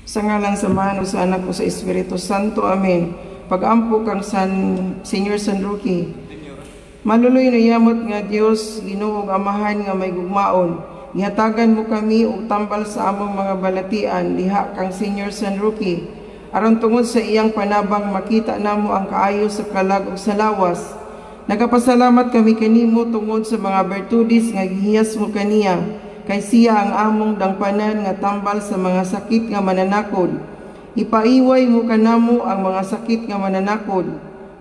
Sa ngalan sa Mahal ug sa Anak ug sa Espiritu Santo. Amen. Pag-ampo kang Senior San Roque. Maluloy na yamot nga Dios, Ginoo ug Amahan nga may gugmaon. Gihatagan mo kami og tambal sa among mga balatian diha kang Senior San Roque. Aron tungod sa iyang panabang makita namo ang kaayo sa kalag ug sa lawas. Nagapasalamat kami kanimo tungod sa mga bertudis nga gihiyas mo kaniya. Kay siya ang among dangpanan nga tambal sa mga sakit nga mananakod. Ipaiway mo kanamo ang mga sakit nga mananakod,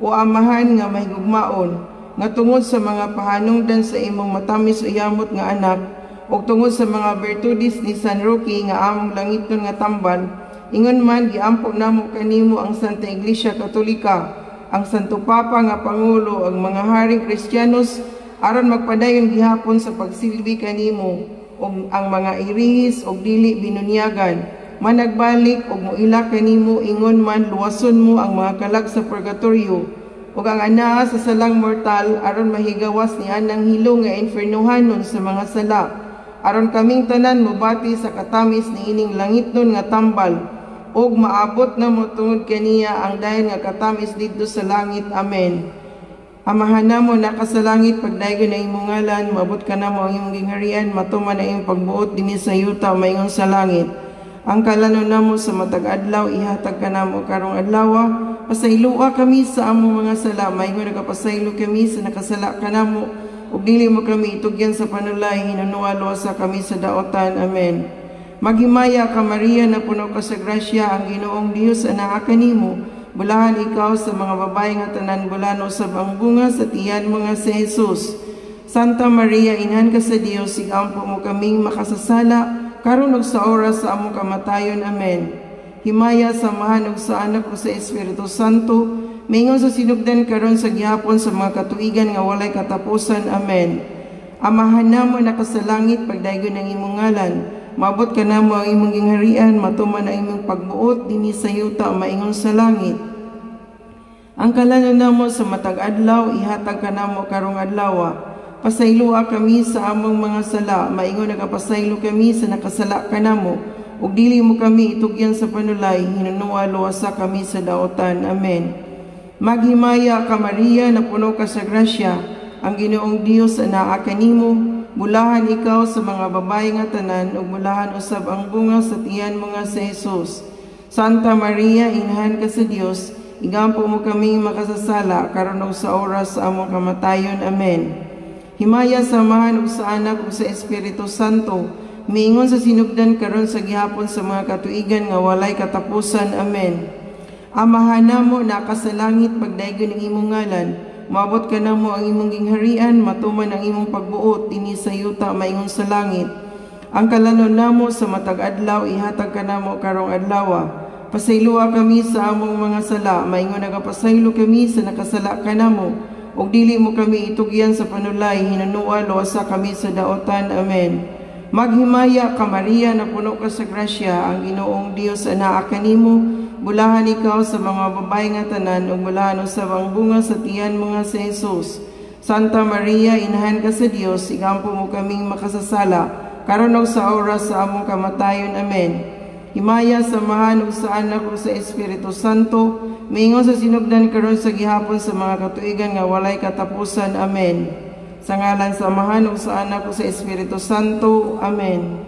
o Amahan nga may gugmaon, nga tungod sa mga pahanungdan sa imong matamis o yamot nga anak, o tungod sa mga bertudis ni San Roque nga among langiton nga tambal, ingon man giampo namo kanimo ang Santa Iglesia Katolika, ang Santo Papa nga Pangulo, ang mga haring Kristiyanos, aron magpadayon gihapon sa pagsilbi kanimo, og ang mga irihis og dili binunyagan, managbalik og moila kanimo ingon man luwason mo ang mga kalag sa purgatorio, ug ang anaa sa salang mortal aron mahigawas ni anang hilo nga infernohanon sa mga sala, aron kaming tanan mobati sa katamis ni ining langitnon nga tambal, ug maabot na mo tungod kaniya ang dayon nga katamis didto sa langit. Amen. Amahan namo nakasalangit, pagdaygon na imong ngalan, maabot ka namo ang imong gingharian, matuman na imong pagbuot dinhi sa yuta maingon sa langit. Ang kalanon namo sa matag adlaw, ihatag ka namo karong adlaw. Pasaylua kami sa among mga sala, maingon nagapasaylo kami sa nakasala ka namo, ug dili mo kami itugyan sa panulay, hinunualo sa kami sa daotan. Amen. Maghimaya ka Maria, na puno ka sa grasya, ang Ginoong Dios anaa kanimo. Bulahan ikaw sa mga babae nga tanan, bulano sa ang bunga sa tiyan mo nga si Jesus. Santa Maria, inhan ka sa Dios, sigampo mo kaming makasasala, karon ug sa oras sa among kamatayon. Amen. Himaya samahan ug sa Anak ug sa Espiritu Santo, mingon sa sinugdan karon sa gihapon sa mga katuigan nga walay katapusan. Amen. Amahan namo nakasalangit, pagdaygon ng imong ngalan, maabot ka namo ang imong gingharian, matuman ang imong pagbuot dinhi sa yuta maingon sa langit. Ang kalanon namo sa matag adlaw, ihatag ka namo karong adlaw. Pasaylua kami sa among mga sala, maingon nagapasaylo kami sa nakasala ka namo, ug dili mo kami itugyan sa panulay, hinunualo sa kami sa daotan. Amen. Maghimaya ka Maria, na puno ka sa grasya, ang Ginoong Dios anaa kanimo. Bulahan ikaw sa mga babae nga tanan, ug bulahan usab ang bunga sa tiyan mo nga si Jesus. Santa Maria, inhan ka sa Dios, igampo mo kaming makasasala, karon ug sa oras sa among kamatayon. Amen. Himaya samahan ug sa Anak ug sa Espiritu Santo, miingon sa sinugdan karon sa gihapon sa mga katuigan nga walay katapusan. Amen. Amahan namo nakasalangit, pagdaygon ng imong ngalan, maabot ka namo ang imong gingharian, matuman ang imong pagbuot dinhi sa yuta maingon sa langit. Ang kalanon namo sa matag adlaw, ihatag ka namo karong adlaw. Pasaylua kami sa among mga sala, maingon nagapasaylo kami sa nakasala ka namo, ug dili mo kami itugyan sa panulay, hinunualo sa kami sa daotan. Amen. Maghimaya ka Maria, na puno ka sa grasya, ang Ginoong Dios anaa kanimo. Bulahan ikaw sa mga babae nga tanan, ug bulahan usab ang bunga sa tiyan mo nga si Jesus. Santa Maria, inhan ka sa Dios, igampo mo kaming makasasala, karon ug sa oras sa among kamatayon. Amen. Himaya samahan ug sa Anak ug sa Espiritu Santo, miingon sa sinugdan karon sa gihapon sa mga katuigan nga walay katapusan. Amen. Sa ngalan sa Amahan ug sa Anak ug sa Espiritu Santo. Amen.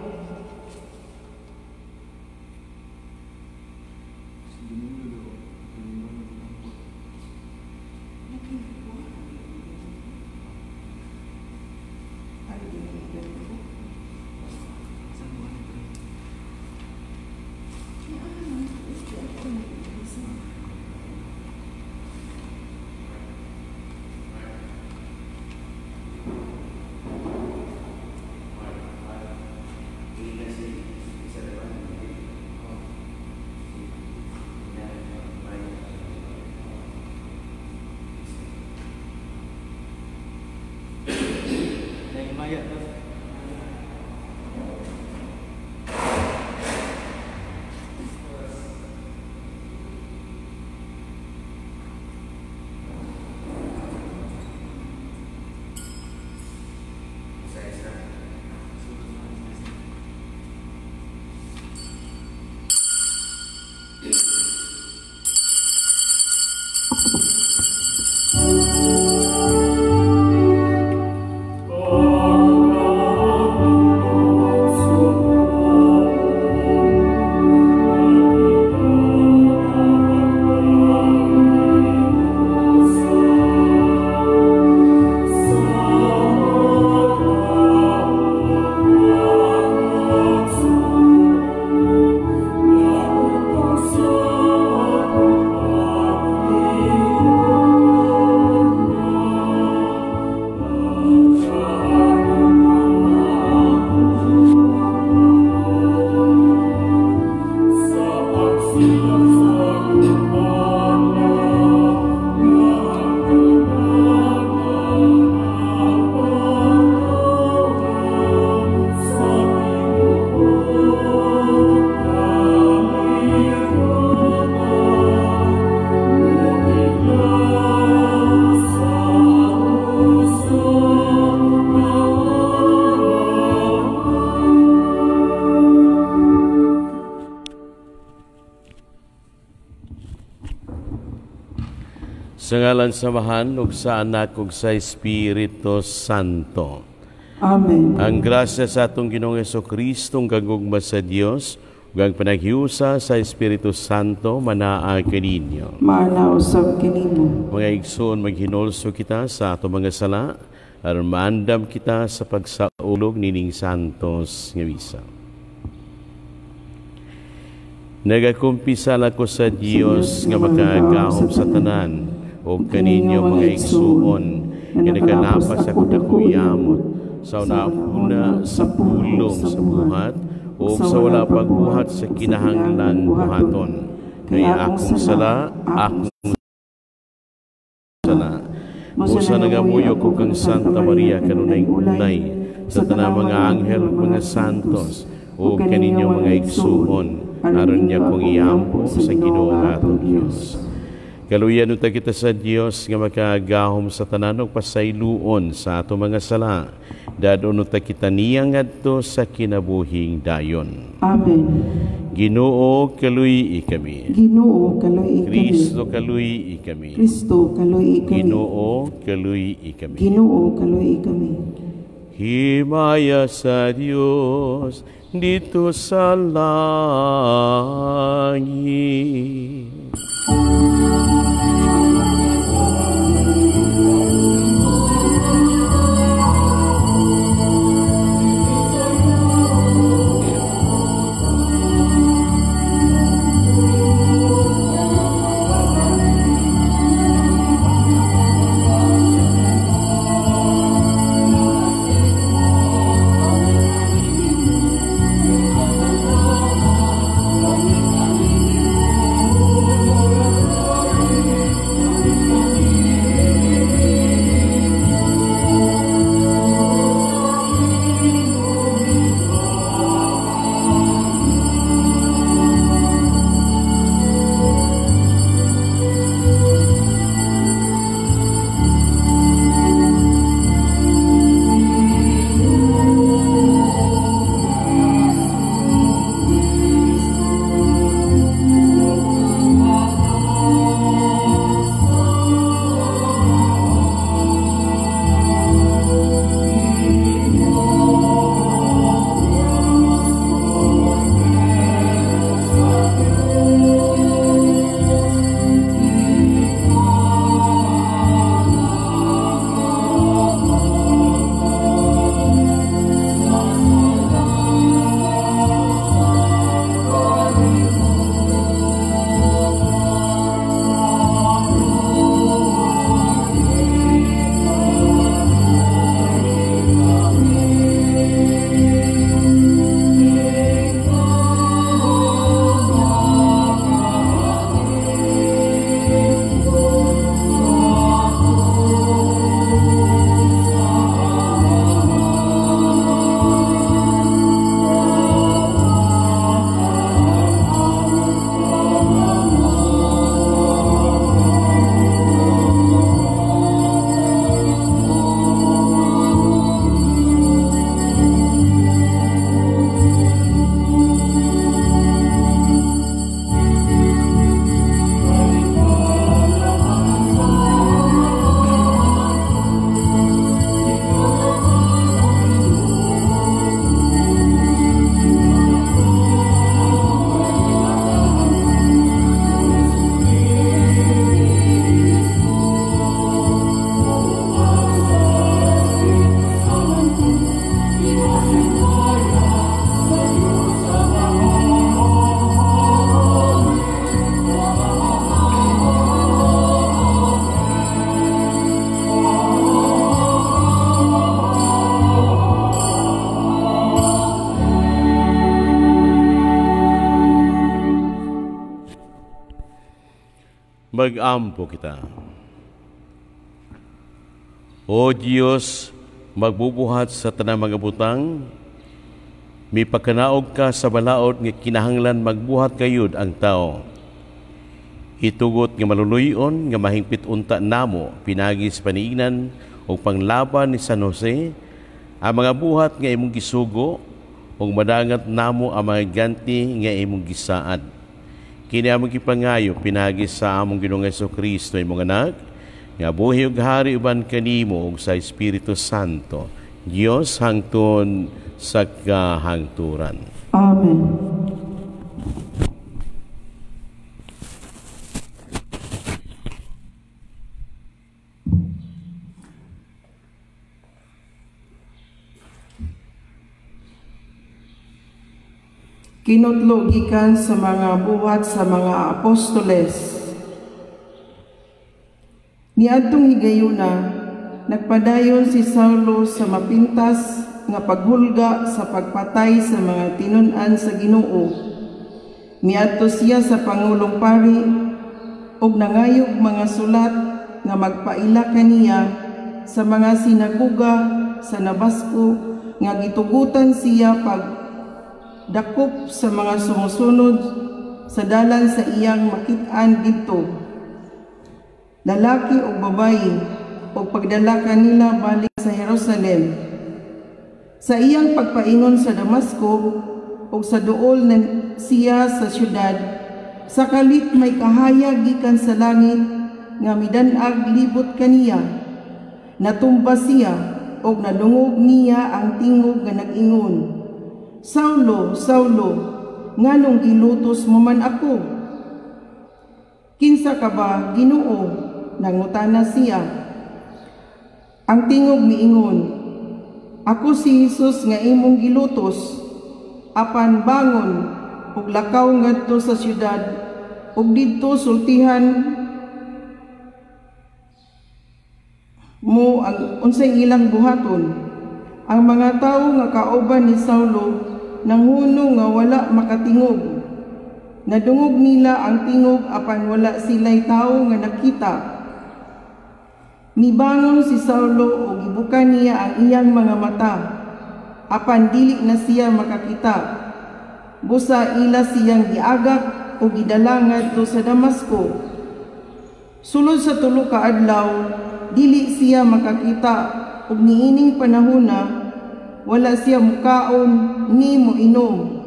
Sa ngalan samahan ug sa Anak ug sa Espiritu Santo. Amen. Ang grasya sa atong Ginoong Jesucristo, ang kagugma sa Dios, ug ang panaghiusa sa Espiritu Santo manaa kaninyo. Maana usab kinimo. Mga igsoon, maghinulso kita sa atong mga sala, aron maandam kita sa pagsaulog nining santos nga misa. Nagakumpisal ako sa Dios nga makagahom sa tanan, o kaninyo mga igsuon, nga naganapas ako dakuyamot, sa una sa pulong sa buhat, o sa wala pagbuhat sa kinahanglan buhaton. Kaya akong sala, akong sala. Musa nagamuyo ko kang Santa Maria kanunay-unay, sa tanang mga anghel ug mga santos, o kaninyo mga igsuon, aron niya kong iampo sa Ginoo nga atong Dios. Kaluyan uta kita sa Dios nga makagahom sa tanan ug pasayloon sa ato mga sala. Dadon uta kita niya ngadto sa kinabuhing dayon. Amen. Ginoo kaluy kami. Ginoo kaluy kami. Kristo kaluy kami. Kristo kaluy kami. Ginoo kaluy kami. Ginoo kaluy kami. Himaya sa Dios dito sa langit. Mag-ampo kita. O Diyos, magbubuhat sa tanang mga butang, may pagkanaog ka sa balaod nga kinahanglan magbuhat kayod ang tao. Itugot nga maluluyon nga mahingpit unta namo pinagis paniignan o panglaban ni San Jose, ang mga buhat nga imong gisugo o madangat namo ang mga ganti nga imong gisaad. Kini among kipangayo pinagis sa among Ginoong Jesucristo imong anak, nga buhi ug hari uban kanimo ug sa Espiritu Santo, Dios hangtod sa kahangturan. Amen. Kinutlo gikan sa mga buhat sa mga apostoles. Niadtong higayuna, nagpadayon si Saulo sa mapintas nga paghulga sa pagpatay sa mga tinun-an sa Ginoo. Miadto siya sa Pangulong Pari ug nangayog mga sulat nga magpaila kaniya sa mga sinaguga sa Damasco nga gitugutan siya dakop sa mga sumusunod sa dalan sa iyang makit-an didto, lalaki o babayi, o pagdala kanila balik sa Jerusalem. Sa iyang pagpaingon sa Damasco o sa duol na siya sa syudad, sa kalit may kahayag gikan sa langit nga midanag libot kaniya. Natumba siya o nadungog niya ang tingog nga nag-ingon, Saulo, Saulo, nganong gilutos mo man ako? Kinsa ka ba, Ginoo? Nangutana siya. Ang tingog miingon, ako si Jesus nga imong gilutos. Apan bangon ug lakaw ngadto sa syudad ug didto sultihan mo ang unsay ilang buhaton. Ang mga tawo nga kauban ni Saulo nanghuno nga wala makatingog. Nadungog nila ang tingog apan wala sila'y tawo nga nakita. Mibangon si Saulo o gibuka niya ang iyang mga mata, apan dili na siya makakita. Busa ila siyang giagak o gidala ngadto sa Damasco. Sulod sa 3 ka adlaw, dili siya makakita ug niining panahona wala siya mukaon ni moinom.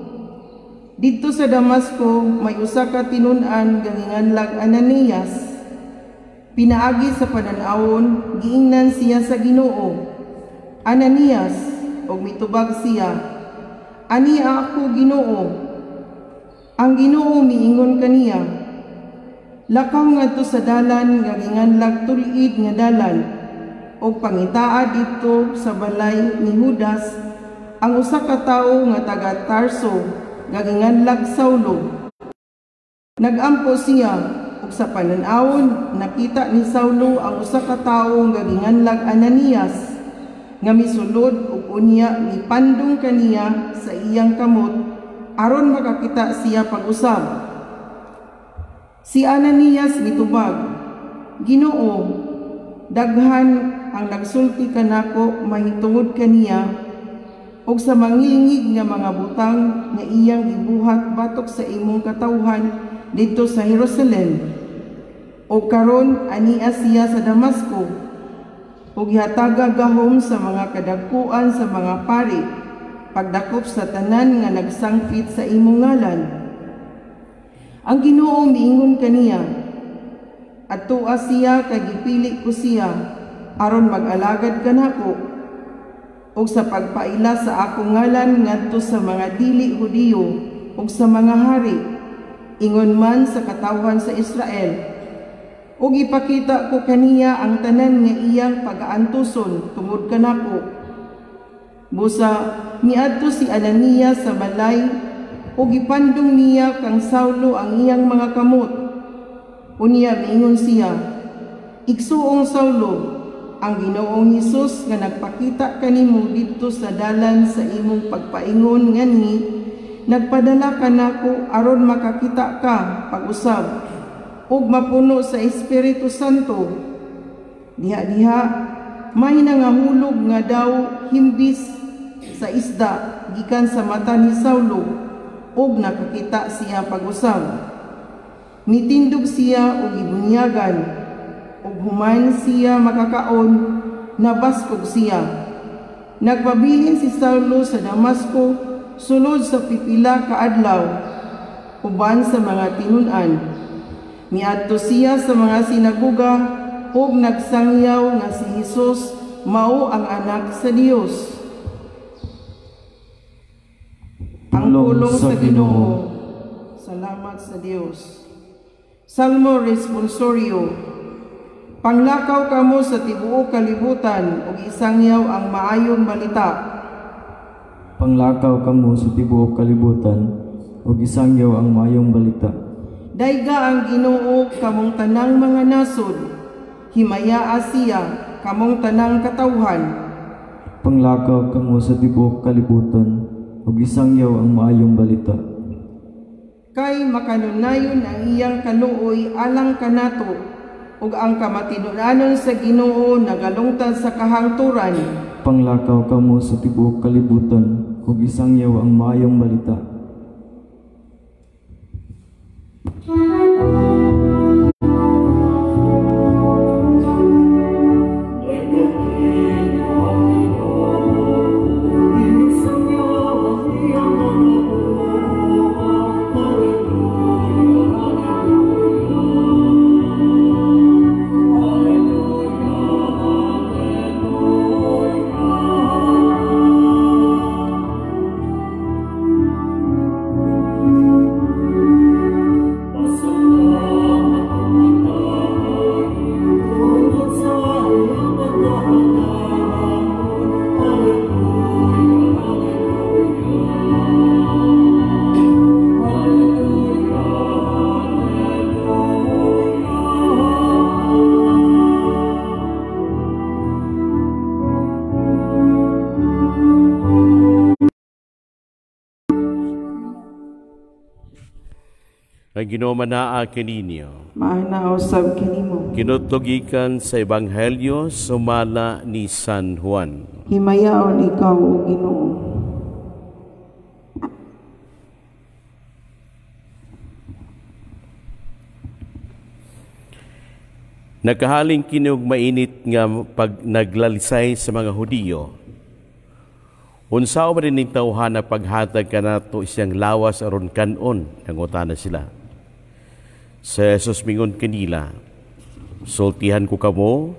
Dito sa Damasco may usa ka tinun-an nga nginganlag Ananias. Pinaagi sa panan-awon, giingnan siya sa Ginoo, Ananias, og mitubag siya, Ania ako, Ginoo. Ang Ginoo miingon kaniya, lakaw ngadto sa dalan nga ginganlag tul-id nga dalan, o pangitaa dito sa balay ni Judas ang usa ka tawo nga taga Tarso nga ginganlag Saulo. Nagampo siya ug sa panan-awon nakita ni Saulo ang usa ka tawo nga ginganlag Ananias nga misulod ug unya mipandong kaniya sa iyang kamot aron makakita siya pag-usab. Si Ananias mitubag, Ginoo, daghan ang nagsulti kanako mahitungod kaniya og sa mangilingig nga mga butang nga iyang gibuhat batok sa imong katawhan dito sa Jerusalem. O karon ania siya sa Damasco ug gihataga gahom sa mga kadagkuan sa mga pari pagdakop sa tanan nga nagsangpit sa imong ngalan. Ang Ginoo miingon kaniya, adtoa siya kay gipili ko siya aron mag-alagad kanako ug sa pagpaila sa akong ngalan ngadto sa mga dili Hudiyo ug sa mga hari, ingon man sa katawhan sa Israel. Ug ipakita ko kaniya ang tanan nga iyang pag-aantuson tungod kanako. Busa miadto si Ananias sa balay ug ipandong niya kang Saulo ang iyang mga kamot. Unya miingon siya, Igsuong Saulo, ang Ginoong Hesus nga nagpakita kanimo didto sa dalan sa imong pagpaingon ngani nagpadala kanako aron makakita ka pag-usab ug mapuno sa Espiritu Santo. Diha-diha may nangahulog nga daw himbis sa isda gikan sa mata ni Saulo ug nakakita siya pag-usab. Mitindog siya ug gibunyagan ug human siya makakaon, nabaskog siya. Nagpabilin si Saulo sa Damasco sulod sa pipila ka adlaw uban sa mga tinun-an. Miadto siya sa mga sinaguga ug nagsangyaw nga si Hesus mao ang anak sa Dios. Ang pulong sa Ginoo. Salamat sa Dios. Salmo responsorio. Panglakaw kamo sa tibuok kalibutan ug isangyaw ang maayong balita. Panglakaw kamo sa tibuok kalibutan ug isangyaw ang maayong balita. Dayga ang Ginoo kamong tanang mga nasod. Himaya siya kamong tanang katawhan. Panglakaw kamo sa tibuok kalibutan ug isangyaw ang maayong balita. Kay makanunayon ang iyang kaluoy alang kanato ug ang kamatinudanon sa Ginoo nagalungtad sa kahangturan. Panglakaw kamo sa tibuok kalibutan ug isangyaw ang maayong balita. Ang Ginoo manaa kaninyo. Maana usab kinimo. Kinutlogikan sa Ebanghelyo sumala ni San Juan. Himayaon ikaw o Ginoo. Nakahaling kinog mainit nga pag naglalisay sa mga Hudiyo. Unsaw man ning tawhan na paghatag kanato siyang lawas aron kanon, nangutana sila. Sa Jesus mingon kanila, sultihan ko kamo,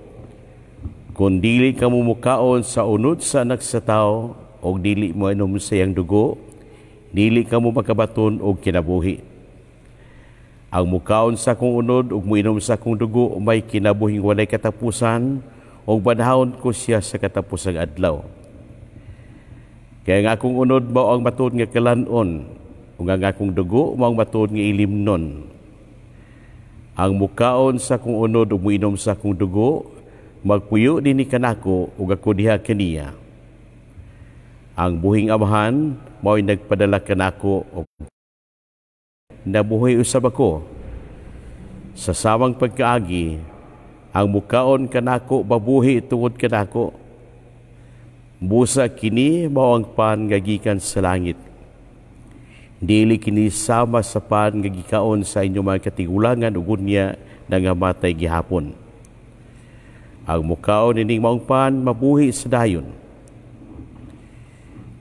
kung dili kamo mukaon sa unod sa anak sa tao, o dili mo inom sa iyang dugo, dili kamo makabaton og kinabuhi. Ang mukaon sa kong unod ug muinom sa kong dugo may kinabuhing walay katapusan, ug banahon ko siya sa katapusang adlaw. Kaya nga akong unod mao ang matod nga kalanon, ug ang akong dugo mao ang matod nga ilimnon. Ang mukaon sa kong unod ug muinom sa kong dugo, magpuyo dinhi kanako ug ako diha kaniya. Ang buhing amahan mao'y nagpadala kanako ug nabuhay usab ako. Sa samang pagkaagi, ang mukaon kanako babuhi tungod kanako. Busa kini mao ang pan nga gikan sa langit. Dili kini sama sa pan nga gikaon sa inyong mga katigulangan ug unya nangamatay gihapon. Ang mukaon ining maong pan mabuhi sa dayon.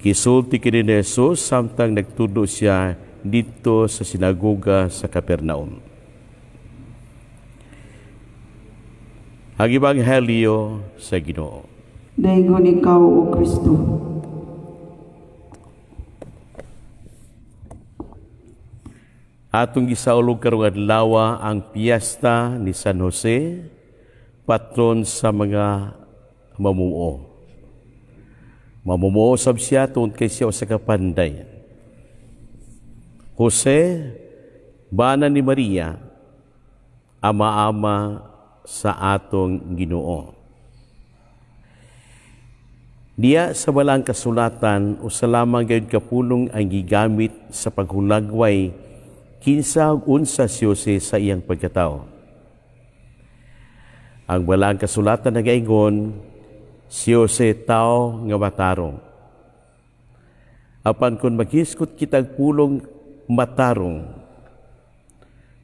Kisulti kini ni Jesus samtang nagtudlo siya dito sa sinagoga sa Capernaum. Ang Ebanghelyo sa Ginoo. Daygon ikaw o Kristo. Atong gisaulog karong adlaw ang piyesta ni San Jose, patron sa mga mamumuo. Mamumuo sab siya tungod kay siya usa ka panday. Jose, bana ni Maria, ama-ama sa atong Ginoo. Diya sa balang kasulatan usa lamang gayud kapulong ang gigamit sa paghulagway kinsa unsa si Jose sa iyang pagkatao. Ang balang kasulatan nagaingon si Jose tao nga matarong. Apan kun maghiskot kitag pulong matarong,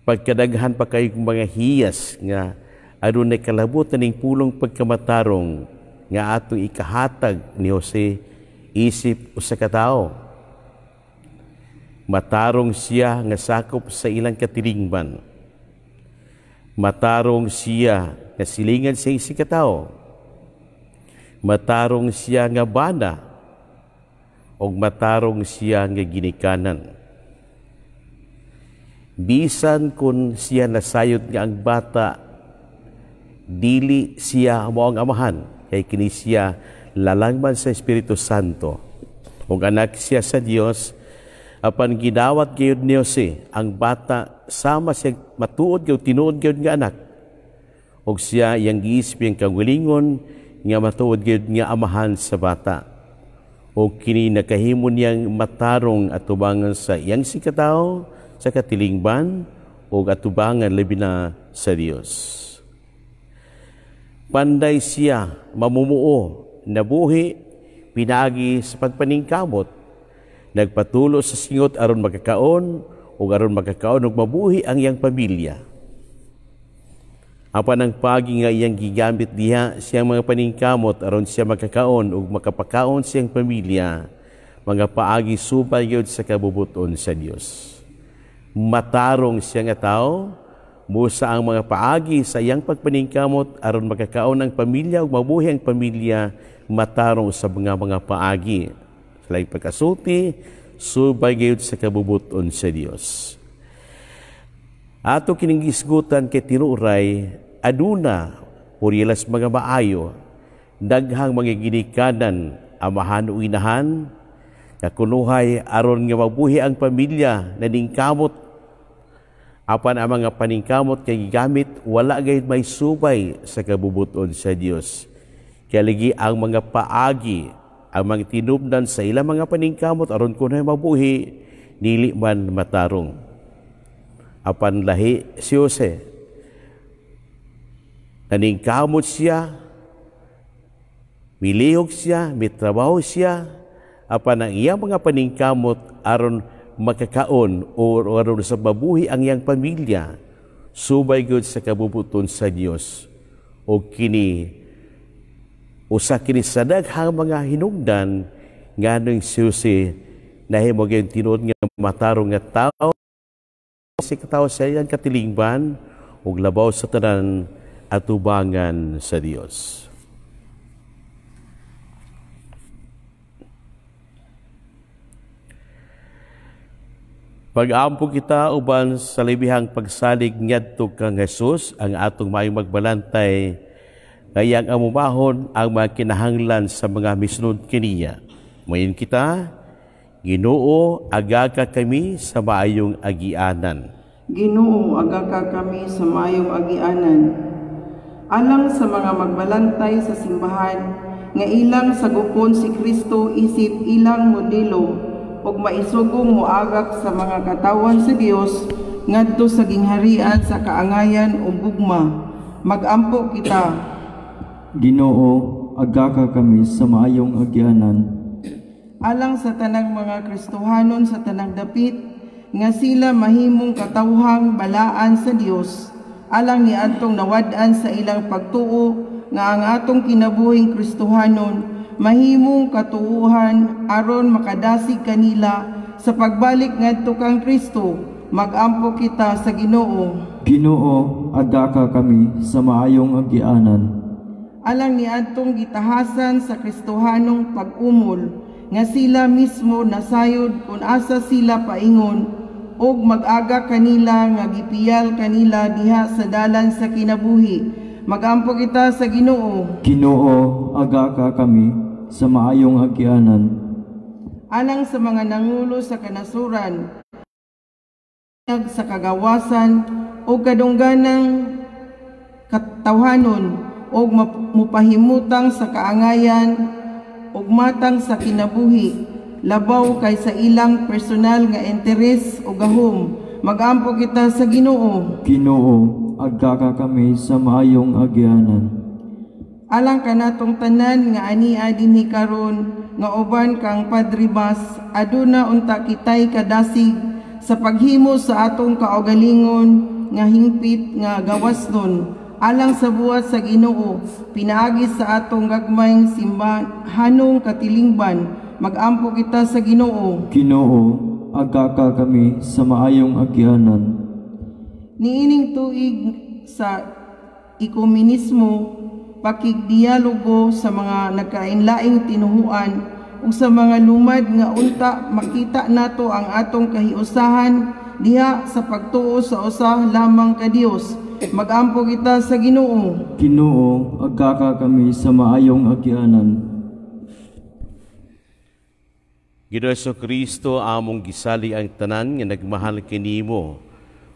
pagkadaghan pa kayong mga hiyas nga adunay kalabot ning pulong pagkamatarong nga ato ikahatag ni Jose isip usa ka tawo. Matarong siya nga sakop sa ilang katilingban. Matarong siya nga silingan sa isikataw. Matarong siya nga bana o matarong siya nga ginikanan. Bisan kun siya nasayod nga ang bata, dili siya mo ang amahan, kay kini siya lalangman sa Espiritu Santo. Ug anak siya sa Dios, apan gidawat gyud ni Jose ang bata sama siya matuod gyud tinuod gyud nga anak. Ug siya iyang giisip ang kagalingon nga matuod gyud nga amahan sa bata. Ug kini nakahimo niyang matarong atubangan sa iyang sikataw, sa katilingban, ug atubangan labi na sa Dios. Panday siya mamumuo, nabuhi, pinagi sa pagpaningkamot, nagpatulo sa singot aron magkakaon ug ug mabuhi ang iyang pamilya. Apan ang pagi nga iyang gigamit diha siyang mga paningkamot aron siya magkakaon ug makapakaon siyang pamilya, mga paagi subay gyud sa kabubuton sa Dios. Matarong siya nga tao, musa ang mga paagi sa iyang pagpaningkamot aron magkakaon ang pamilya ug mabuhi ang pamilya, matarong sa mga paagi. Sa pagkasulti, subay gyud sa kabubuton sa Dios. Ato kining gisgutan kay tinuray, aduna purilas mga maayo, daghang mga ginikanan, amahan o inahan, kakunuhay aron nga mabuhi ang pamilya na ningkamot. Apan ang mga paningkamot kay gigamit, wala gayud may subay sa kabubuton sa Dios. Kaya lagi ang mga paagi, ang mga tinubdan sa ilang mga paningkamot aron kunay mabuhi, dili man matarong. Apan lahi si Jose, naningkamot siya, milihog siya, mitrabaho siya, apan ang iyang mga paningkamot aron makakaon o aron sa mabuhi ang iyang pamilya, subay gyud sa kabubuton sa Dios. O kini usa kini sa daghang mga hinungdan nganong si Jose nahimo gyud tinuod nga matarong nga tao, si katawo sa iyang katilingban ug labaw sa tanan atubangan sa Dios. Pag-ampo kita uban sa libihang pagsalig ngadto kang Jesus, ang atong maayong magbalantay, kayang amumahon ang mga kinahanglan sa mga misunod kiniya. Mayon kita, Ginoo, aga ka kami sa maayong agianan. Ginoo, aga ka kami sa maayong agianan. Alang sa mga magbalantay sa simbahan, nga ilang sagupon si Kristo isip ilang modelo, ug maisugong moagak sa mga katawan sa Dios ngadto sa gingharian sa kaangayan ug gugma. Magampo kita. Ginoo, aga ka kami sa maayong agianan. Alang sa tanang mga Kristohanon sa tanang dapit, nga sila mahimong katawhang balaan sa Dios, alang ni atong nawad-an sa ilang pagtuo, nga ang atong kinabuhing Kristohanon mahimong katuuhan aron makadasig kanila sa pagbalik ngadto kang Kristo. Magampo kita sa Ginoo. Ginoo, aga ka kami sa maayong agianan. Alang ni atong gitahasan sa Kristohanong pag-umol, nga sila mismo nasayod kung asa sila paingon, og mag-aga kanila nga gipiyal kanila diha sa dalan sa kinabuhi. Magampo kita sa Ginoo. Ginoo, aga ka kami sa maayong agianan. Alang sa mga nangulo sa kanasuran, sa kagawasan o kadungganang katawhanon, o mupahimutang sa kaangayan ug matang sa kinabuhi, labaw kay sa ilang personal nga interes o gahom. Magampo kita sa Ginoo. Ginoo, aga ka kami sa maayong agianan. Alang kanatong tanan nga ania dinhi karon nga uban kang Padre Bas, aduna unta kitay kadasig sa paghimo sa atong kaugalingon nga hingpit nga gawasnon. Alang sa buhat sa Ginoo, pinaagi sa atong gagmayng simbahanong katilingban. Magampo kita sa Ginoo. Ginoo, aga ka kami sa maayong agianan. Niining tuig sa ikumenismo, pakigdialogo sa mga nagkainlaing tinuhuan ug sa mga lumad nga unta makita nato ang atong kahiusahan diha sa pagtuo sa usa lamang ka Dios. Magampo kita sa Ginoo. Ginoo, agkaka kami sa maayong agianan. Ginoo Kristo, among gisali ang tanan nga nagmahal kanimo.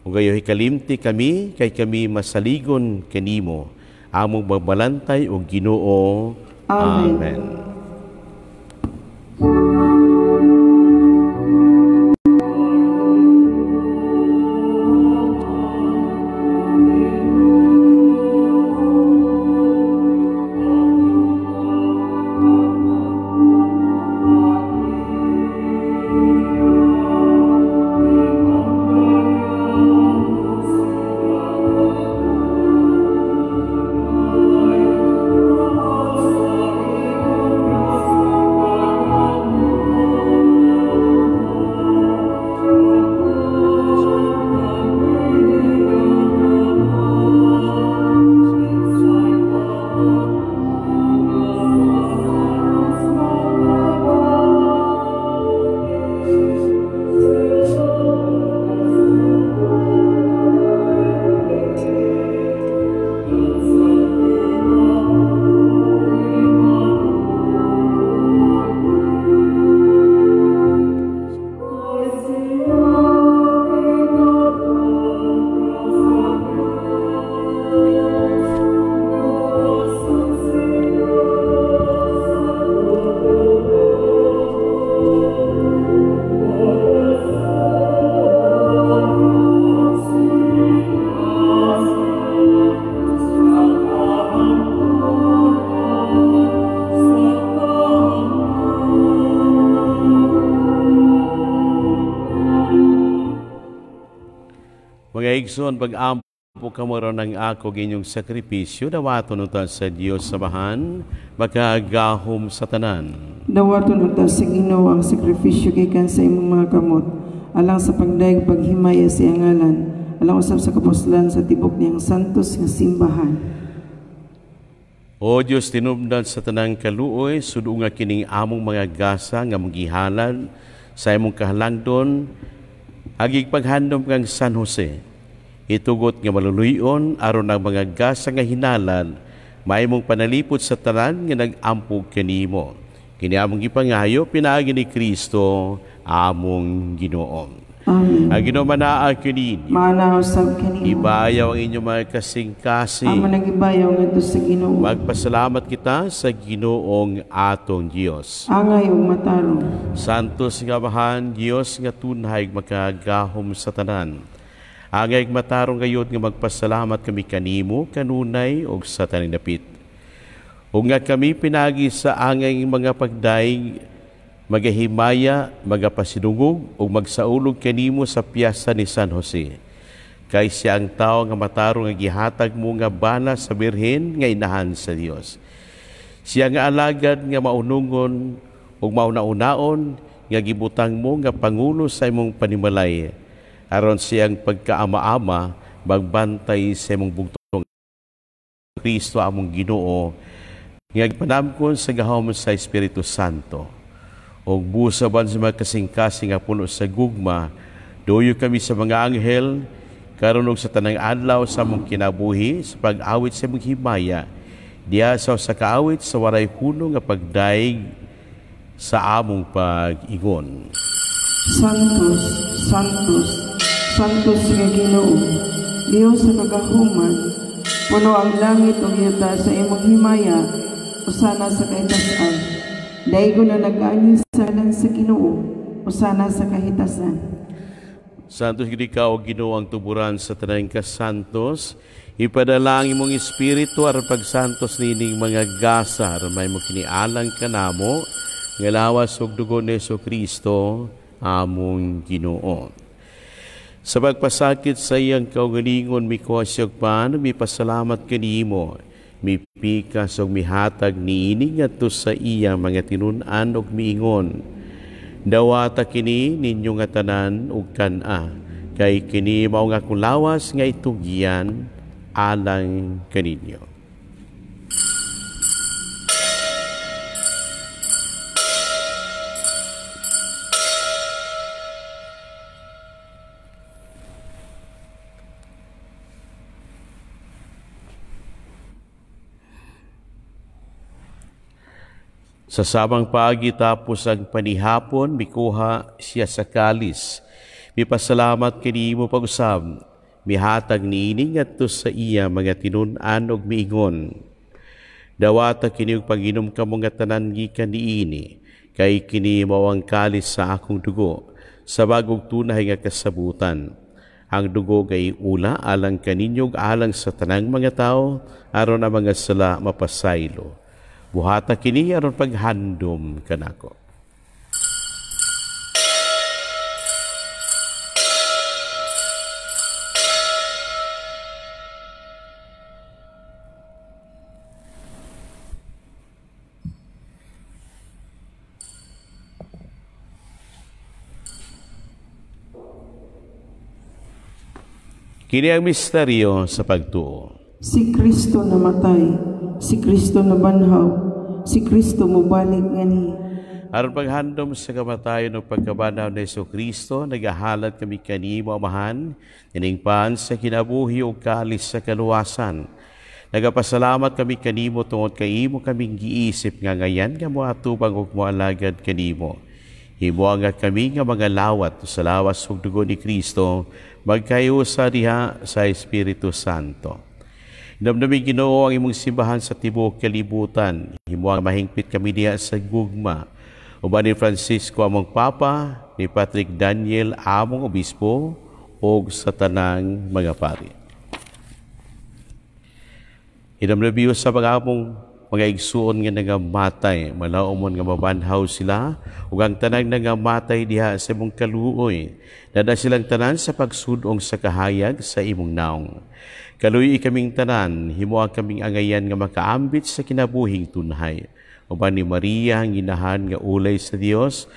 Ug gayo hikalimti kami kay kami masaligon kanimo. Among magbalantay o Ginoo. Amen. Amen. Mga igsoon, pag-ampo ka mo ron ng ako ginyong sakripisyo, dawaton uta sa Dios samahan, makagahom sa tanan. Dawaton uta sa Ginoo ang sakripisyo gikan sa imong mga kamot, alang sa pagdaig paghimaya sa iyang ngalan, alang usab sa kapuslan sa tibok niyang santos nga simbahan. O Diyos, tinubdan sa tanang kaluoy, sudo nga kining among mga gasa nga magihalad sa imong kahalangdon, agig paghandom kang San Jose. Itugot nga maluluyon aron ang mga gasa nga hinalad, maimong panalipod sa tanan nga nag-ampog kanimo. Kini among gipangayo pinaagi ni Kristo among Ginoo. Amen. Ang Ginoo manaa kaninyo. Maanaw sab kanimo. Ibayaw ang inyong mga kasing-kasing. Amo nagibayaw ngadto sa Ginoo. Magpasalamat kita sa Ginoong atong Dios. Angay ug matarong. Santos nga Amahan, Dios nga tunay makagahom sa tanan. Angay matarong gayud nga magpasalamat kami kanimo kanunay og sa taning dapit. Ug nga kami pinagi sa angay mga pagdaig magahimaya, magapasidungog ug magsaulog kanimo sa piyesta ni San Jose. Kay siya ang tao nga matarong nga gihatag mo nga bana sa birhen nga inahan sa Dios. Siya nga alagad nga maunungon ug mauna-unaon nga gibutang mo nga pangulo sa imong panimalay. Aron siyang pagkaama-ama magbantay sa imong bugtong. Kristo among Ginoo nga panamkon sa gahom sa Espiritu Santo. O busaban sa mga kasing-kasing nga puno sa gugma, doyo kami sa mga anghel, karon og sa tanang adlaw sa among kinabuhi, sa pag-awit sa imong himaya, diha sa kaawit sa waray huno nga pagdaig sa among pag-ingon. Santos, Santos, Santos nga Ginoo, Dios sa kagahuman, puno ang langit ug yuta sa imong himaya, usana sa kahitasan. Daigo na nag-ani sa ngalan sa Ginoo, usana sa kahitasan. Santos gid ikaw, Ginoo, ang tuburan sa tanang kasantos. Ipadala ang imong espiritu aron pagsantos nining mga gasa aron may mo kinialang kanamo nga lawas ug dugo ni Kristo among Ginoo. Sa pagpasakit sa iyang kaugalingon mikuhasyog paano mipasalamat kanimo. Mipikas o mihatag niini ngadto sa iya mga tinun-an og miingon. Dawata kini ninyo nga tanan ug kan-a, kay kini mao nga akong lawas nga itugyan alang kaninyo. Sa samang paagi tapos ang panihapon, mikuha siya sa kalis. Mipasalamat kanimo pag-usab, mihatag niining adto sa iya mga tinun-an og miingon. Dawata kini og pag-inom kamo nga tanan gikan niini, kay kini mao ang kalis sa akong dugo, sa bagong tunay nga kasabutan. Ang dugo kay ula alang kaninyo alang sa tanang mga tao, aron ang mga sala mapasaylo. Buhata kini aron paghandom kanako. Kini ang misteryo sa pagtuo. Si Kristo namatay, si Kristo nabanhaw, si Kristo mubalik ngani. Aron paghandom sa kamatayon o pagkabanaw ni Kristo, nagahalat kami kanimo, Amahan, iningpan sa kinabuhi o kalis sa kaluwasan. Nagapasalamat kami kanimo tungod kay imo kaming giisip nga ngayan nga moatubang og moalagad kanimo. Himo nga kami nga mga lawat sa lawas ug dugo ni Kristo, magkayusa diha sa Espiritu Santo. Namnami Ginoo ang imong simbahan sa tibuok kalibutan. Himo ang mahingpit kami diha sa gugma. Uban ni Francisco among Papa, ni Patrick Daniel among Obispo, o sa tanang mga pari. Hinamnabiyo sa mga igsuon nga nagamatay, malaumon nga mabanhaw sila, ug ang tanang nagamatay diha sa imong kaluoy, nada silang tanan sa pagsudong sa kahayag sa imong naong. Kaluoy kaming tanan, himo kaming angayan nga makaambit sa kinabuhing tunhay. Uban ni Maria ang inahan nga ulay sa Dios,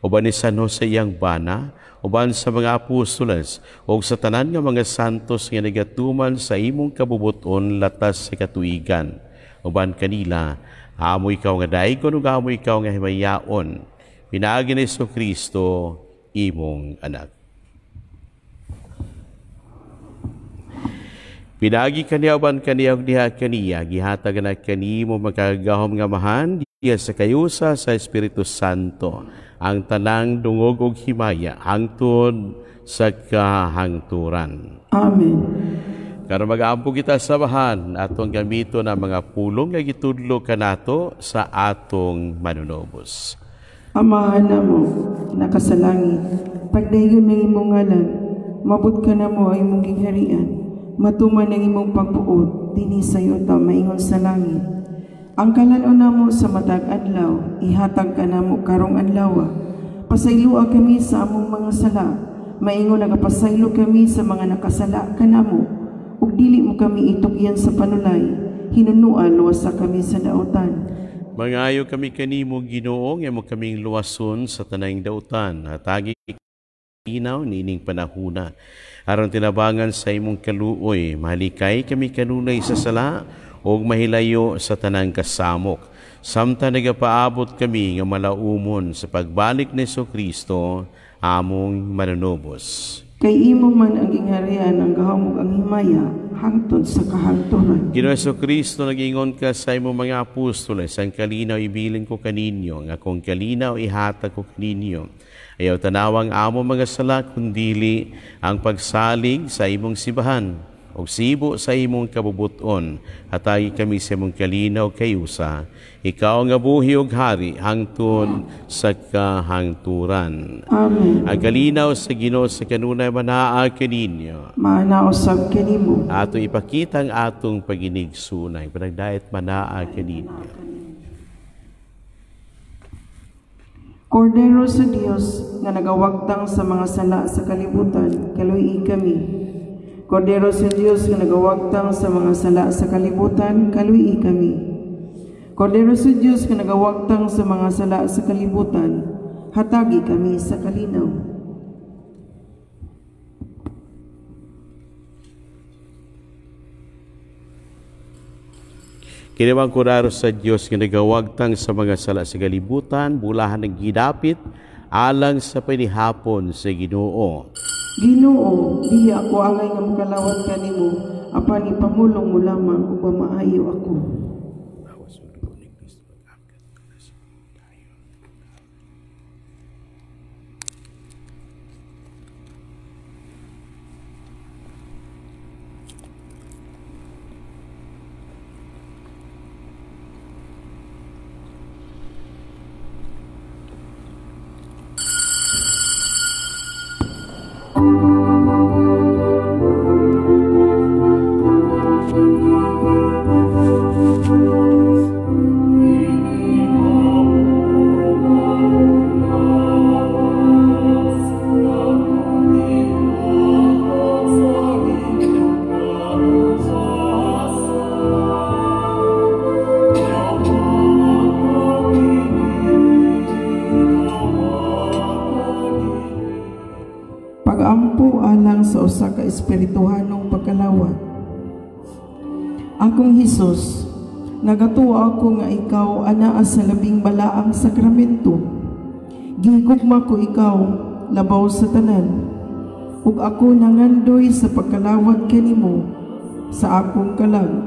uban ni San Jose iyang bana, uban sa mga apostoles, ug sa tanan nga mga santos nga nagatuman sa imong kabubuton latas sa katuigan. Uban kanila, amo ikaw nga daikon ug amo ikaw nga himayaon. Pinaagi ni Kristo imong anak. Pinagi kaniya uban kaniya ug diha kaniya, gihatag na kanimo magkagahom nga Amahan, diya sa kayusa sa Espiritu Santo, ang tanang dungog ug himaya, hangtod sa kahangturan. Amen. Karon mag-aampo kita sa bahan, atong gamito na mga pulong nga gitudlo kanato sa atong manunobos. Amahan namo, nakasalangit, pagdayon ng imong ngalan, mabot ka na mo ay imong gingharian, matuman ang imong pagbuot, dini sayo ta maingon sa langit. Ang kalan-on namo sa matag adlaw, ihatag ka namo karong adlaw. Pasayloa kami sa among mga sala, maingon nagapasaylo kami sa mga nakasala kanamo. Ug dili mo kami itugyan sa panulay, hinunuan luwasa kami sa dautan. Mangayo kami kanimo Ginoo, nga mo kaming luwason sa tanang dautan, hatagi inaw nining panahuna. Aron tinabangan sa imong kaluoy, mahalikay kami kanunay sa sala, ug mahilayo sa tanang kasamok. Samtang nagapaabot kami nga malaumon sa pagbalik ni Kristo, among manunobos. Kay imo man ang gingharian, ang gahamog ang himaya, hangtod sa kahangturan. Ginoong Kristo, nag-ingon ka sa imong mga apostoles, ang kalinaw ibilin ko kaninyo, nga kung kalinaw ihatag ko kaninyo. Ayaw tanawang amo mga sala, kundili ang pagsalig sa imong simbahan, o sibo sa imong kabubuton, hatagi kami sa imong kalinaw kayusa. Ikaw nga buhi og hari, hangtod sa kahangturan. Amen. Ang kalinaw sa Ginoo sa kanunay manaa kaninyo. Manaosab kanimo. Ato ipakita ang atong paginigsunay, panagdayat manaa kaninyo. Kordero sa Dios nga nagawagtang sa mga sala sa kalibutan, kaluy kami. Kordero sa Dios nga nagawagtang sa mga sala sa kalibutan, kaluy kami. Kordero sa Dios nga nagawagtang sa mga sala sa kalibutan, hatagi kami sa kalinaw. Kinawang kuraro sa Dios nga nagawagtang sa mga sala sa kalibutan, bulahan ng gidapit, alang sa panihapon sa Ginoo. Ginoo, dili ako angay nga makalawat kanimo, apan ipamulong mo lamang ug mamaayo ako. Pagampo alang sa usa ka espirituhanong pagkalawat. Akong Hesus, nagatuo ako nga ikaw anaa sa labing balaang sakramento. Gihigugma ko ikaw labaw sa tanan, ug ako nangandoy sa pagkalawat kanimo sa akong kalag.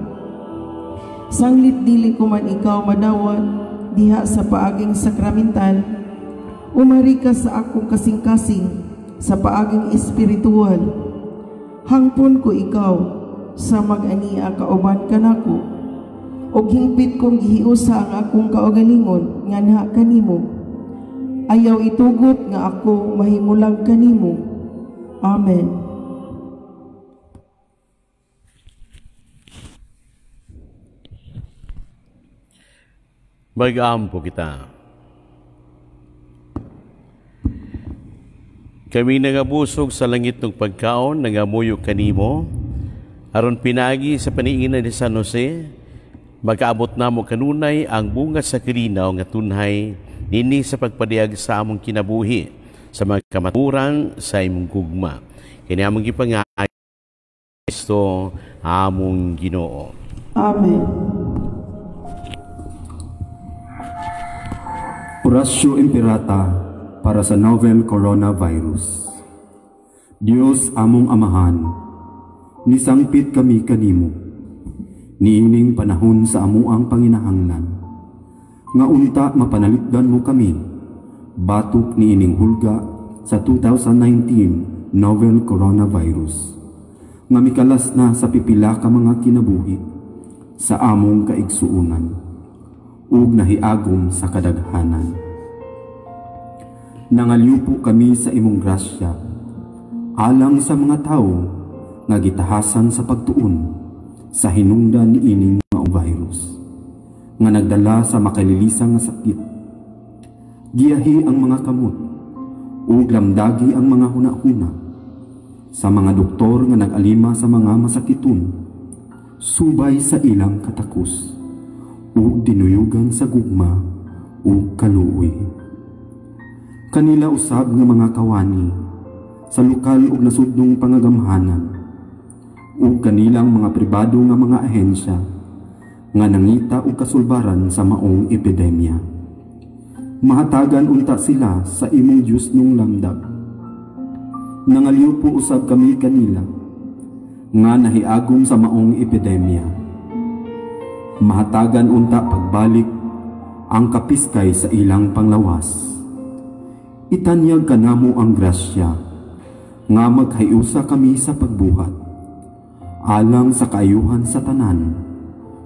Sanglit dili ko man ikaw madawat diha sa paaging sakramental, umari ka sa akong kasing-kasing sa paaging espiritual. Hangpon ko ikaw sa mag-ania kauban kanako, ug hingpit kong gihiusa ang akong kaugalingon nganha kanimo. Ayaw itugot nga ako mahimulang kanimo. Amen. Mag-aampo kita. Kami nangabusog sa langit ng pagkaon, nangamuyo kanimo, aron pinagi sa paniinan ni San Jose, magkaabot na mo kanunay ang bunga sa kirinaw nga tunhay, nini sa pagpadiyag sa among kinabuhi, sa mga kamaturan sa imong gugma. Kini among gipangay, Kristo among Ginoo. Amen. Orasyo Imperata para sa novel coronavirus. Dios among amahan, nisangpit kami kanimo, niining panahon sa amuang panginahanglan, nga unta mapanalipdan mo kami, batok niining hulga sa 2019 novel coronavirus, nga mikalas na sa pipila ka mga kinabuhi, sa among kaigsuunan, ug nahiagom sa kadaghanan. Nangalyupo kami sa imong grasya, alang sa mga tao nga gitahasan sa pagtuon sa hinungdan ni ining mga virus, nga nagdala sa makalilisang nga sakit. Giyahi ang mga kamot, ug lamdagi ang mga hunahuna, sa mga doktor nga nag-alima sa mga masakiton, subay sa ilang katakos, ug dinuyugan sa gugma ug kaluoy. Kanila usab nga mga kawani sa lokal ug nasudnong pangagamhanan, ug kanilang mga pribado nga mga ahensya nga nangita og kasulbaran sa maong epidemya. Mahatagan unta sila sa imong Dios nung lamdag. Nangalyupo usab kami kanila nga nahiagom sa maong epidemya. Mahatagan unta pagbalik ang kapiskay sa ilang panglawas. Itanyag kanamo ang grasya, nga maghiusa kami sa pagbuhat, alang sa kaayuhan sa tanan,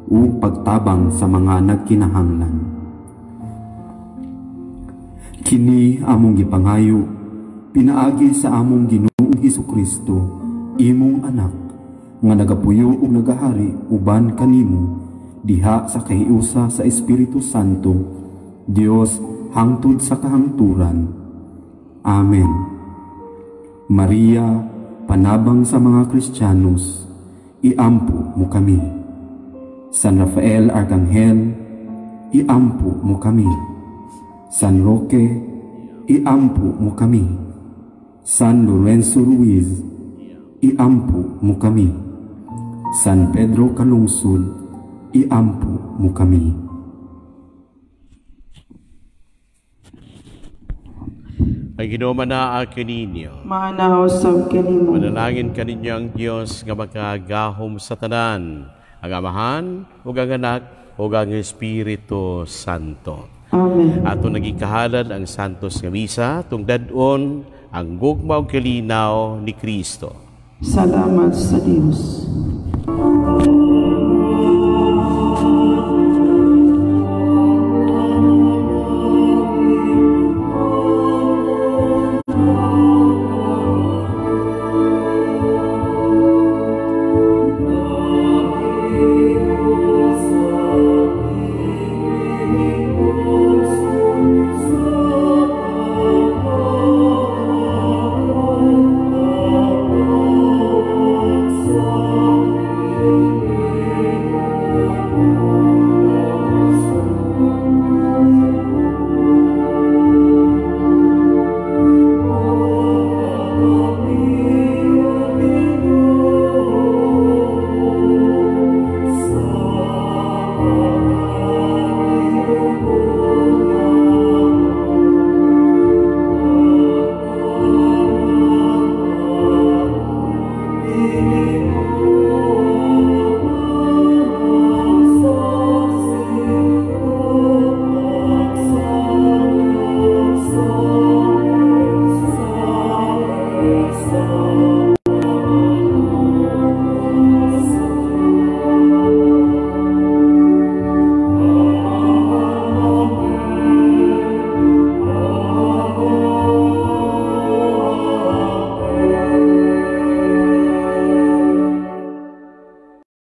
ug pagtabang sa mga nagkinahanglan. Kini among gipangayo, pinaagi sa among Ginoong Hesukristo, imong anak, nga nagapuyo ug nagahari uban kanimo, diha sa kahiusa sa Espiritu Santo, Dios hangtod sa kahangturan. Amen. Maria, panabang sa mga Kristiyanos, iampo mo kami. San Rafael Arcangel, iampo mo kami. San Roque, iampo mo kami. San Lorenzo Ruiz, iampo mo kami. San Pedro Calungsod, iampo mo kami. Ang Ginoo manaag kaninyo. Manaw sab kanimo. Manalangin kaninyo ang Dios nga makagahom sa tanan, ang Amahan, ug ang Anak, ug ang Espiritu Santo. Amen. Ato nagikahalad ang santos nga misa, tungdadon ang gugma ug kalinaw ni Kristo. Salamat sa Dios.